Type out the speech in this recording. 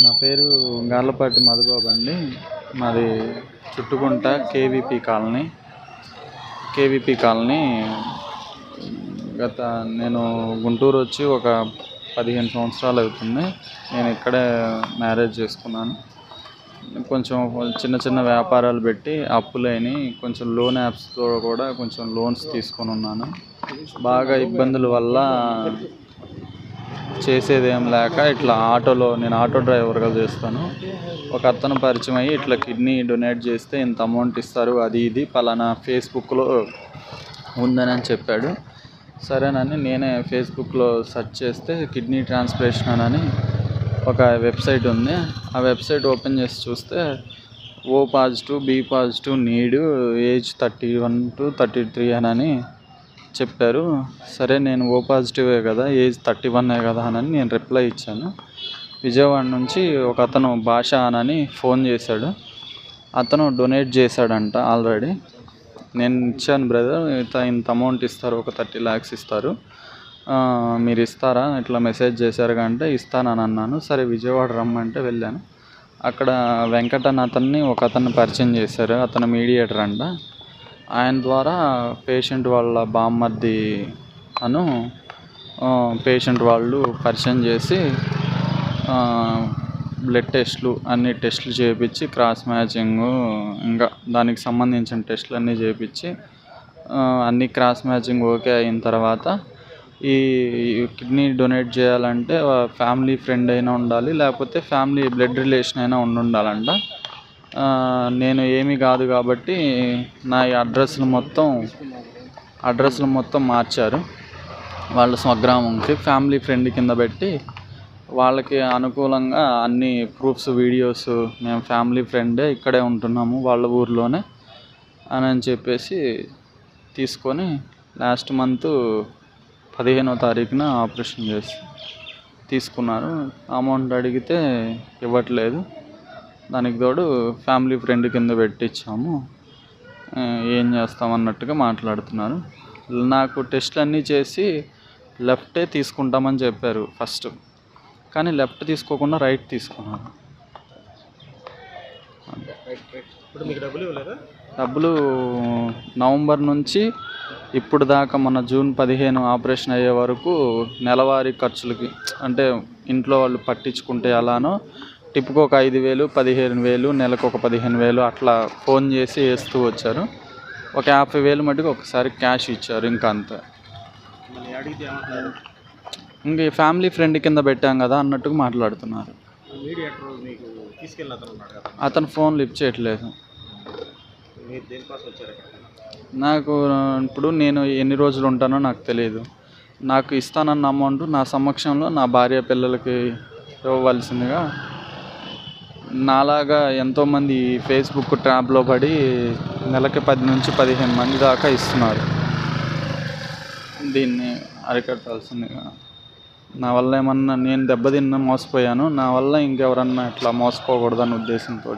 నా పేరు గార్లపాటి మధుబాబు అండి. మాది చుట్టుకుంట కేవీపీ కాలనీ. నేను గుంటూరు వచ్చి ఒక 15 సంవత్సరాలు అవుతుంది. నేను ఇక్కడే మ్యారేజ్ చేసుకున్నాను. కొంచెం చిన్న చిన్న వ్యాపారాలు పెట్టి అప్పులైనవి, కొంచెం లోన్ యాప్స్తో కూడా కొంచెం లోన్స్ తీసుకొని ఉన్నాను. బాగా ఇబ్బందుల వల్ల చేసేదేం లేక ఇట్లా నేను ఆటో డ్రైవర్గా చేస్తాను. ఒక అతను పరిచయం అయ్యి ఇట్లా కిడ్నీ డొనేట్ చేస్తే ఇంత అమౌంట్ ఇస్తారు, అది ఇది పలానా ఫేస్బుక్లో ఉందని చెప్పాడు. సరేనని నేనే ఫేస్బుక్లో సెర్చ్ చేస్తే కిడ్నీ ట్రాన్స్ప్లాంటేషన్ అని ఒక వెబ్సైట్ ఉంది. ఆ వెబ్సైట్ ఓపెన్ చేసి చూస్తే O positive, B positive, need, age 31 to 33 అని చెప్పారు. సరే నేను O పాజిటివే కదా, ఏజ్ 31 కదా అని నేను రిప్లై ఇచ్చాను. విజయవాడ నుంచి ఒక అతను భాష అని ఫోన్ చేశాడు. అతను డొనేట్ చేశాడంట ఆల్రెడీ. నేను ఇచ్చాను, బ్రదర్ ఇంత అమౌంట్ ఇస్తారు, ఒక 30 lakhs ఇస్తారు, మీరు ఇస్తారా, ఇట్లా మెసేజ్ చేశారు అంటే ఇస్తానని అన్నాను. సరే విజయవాడ రమ్మంటే వెళ్ళాను. అక్కడ వెంకటన్ అతన్ని ఒక అతన్ని పరిచయం చేశారు. అతను మీడియేటర్ అంట. ఆయన ద్వారా పేషెంట్ వాళ్ళ బామ్మర్ది పేషెంట్ వాళ్ళు పరిచయం చేసి బ్లడ్ టెస్ట్లు అన్ని టెస్టులు చేయించి, క్రాస్ మ్యాచింగ్ ఇంకా దానికి సంబంధించిన టెస్టులు అన్నీ చేయించి అన్ని క్రాస్ మ్యాచింగ్ ఓకే అయిన తర్వాత ఈ కిడ్నీ డొనేట్ చేయాలంటే ఫ్యామిలీ ఫ్రెండ్ అయినా ఉండాలి, లేకపోతే ఫ్యామిలీ బ్లడ్ రిలేషన్ అయినా ఉండాలంట. నేను ఏమీ కాదు కాబట్టి నా అడ్రస్లు మొత్తం మార్చారు. వాళ్ళ స్వగ్రామంకి ఫ్యామిలీ ఫ్రెండ్ కింద పెట్టి వాళ్ళకి అనుకూలంగా అన్ని ప్రూఫ్స్, వీడియోస్, మేము ఫ్యామిలీ ఫ్రెండే ఇక్కడే ఉంటున్నాము వాళ్ళ ఊర్లోనే అని చెప్పేసి తీసుకొని లాస్ట్ మంత్ 15వ తారీఖున ఆపరేషన్ చేసి తీసుకున్నారు. అమౌంట్ అడిగితే ఇవ్వట్లేదు. దానికి తోడు ఫ్యామిలీ ఫ్రెండ్ కింద పెట్టించాము, ఏం చేస్తామన్నట్టుగా మాట్లాడుతున్నారు. నాకు టెస్ట్లు అన్నీ చేసి లెఫ్టే తీసుకుంటామని చెప్పారు ఫస్ట్, కానీ లెఫ్ట్ తీసుకోకుండా రైట్ తీసుకున్నారు. డబ్బులు నవంబర్ నుంచి ఇప్పుడు దాకా మొన్న జూన్ 15 ఆపరేషన్ అయ్యే వరకు నెలవారీ ఖర్చులకి, అంటే ఇంట్లో వాళ్ళు పట్టించుకుంటే అలానో టిప్కి ఒక 5,000, 15,000, నెలకు ఒక 15,000 అట్లా ఫోన్ చేసి వేస్తూ వచ్చారు. ఒక 50,000 మటుకు ఒకసారి క్యాష్ ఇచ్చారు. ఇంకా అంతే. ఇంక ఫ్యామిలీ ఫ్రెండ్ కింద పెట్టాం కదా అన్నట్టుగా మాట్లాడుతున్నారు. అతను ఫోన్ లిఫ్ట్ చేయట్లేదు. నాకు ఇప్పుడు నేను ఎన్ని రోజులు ఉంటానో నాకు తెలియదు. నాకు ఇస్తానన్న అమౌంట్ నా సమక్షంలో నా భార్య పిల్లలకి ఇవ్వవలసిందిగా. నాలాగా ఎంతోమంది ఫేస్బుక్ ట్రాప్లో పడి నెలకి 10 నుంచి 15 మంది దాకా ఇస్తున్నారు. దీన్ని అరికట్టాల్సిందిగా. నా వల్ల ఏమన్నా నేను దెబ్బతిన్న మోసపోయాను, నా వల్ల ఇంకెవరన్నా ఇట్లా మోసపోకూడదన్న ఉద్దేశంతో.